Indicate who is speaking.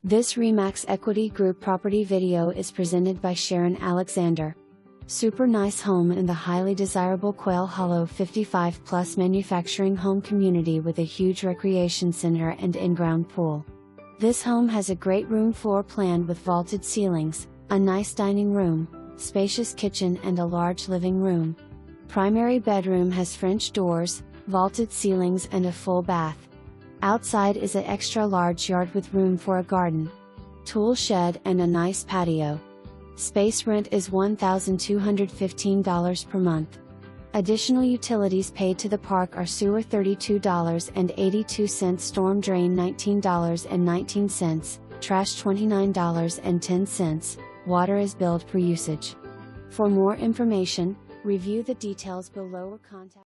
Speaker 1: This Remax Equity Group property video is presented by Sharon Alexander. Super nice home in the highly desirable Quail Hollow 55+ manufacturing home community with a huge recreation center and in-ground pool. This home has a great room floor plan with vaulted ceilings, a nice dining room, spacious kitchen and a large living room. Primary bedroom has French doors, vaulted ceilings and a full bath. Outside is an extra large yard with room for a garden, tool shed and a nice patio. Space rent is $1,215 per month. Additional utilities paid to the park are sewer $32.82, storm drain $19.19, trash $29.10, water is billed per usage. For more information, review the details below or contact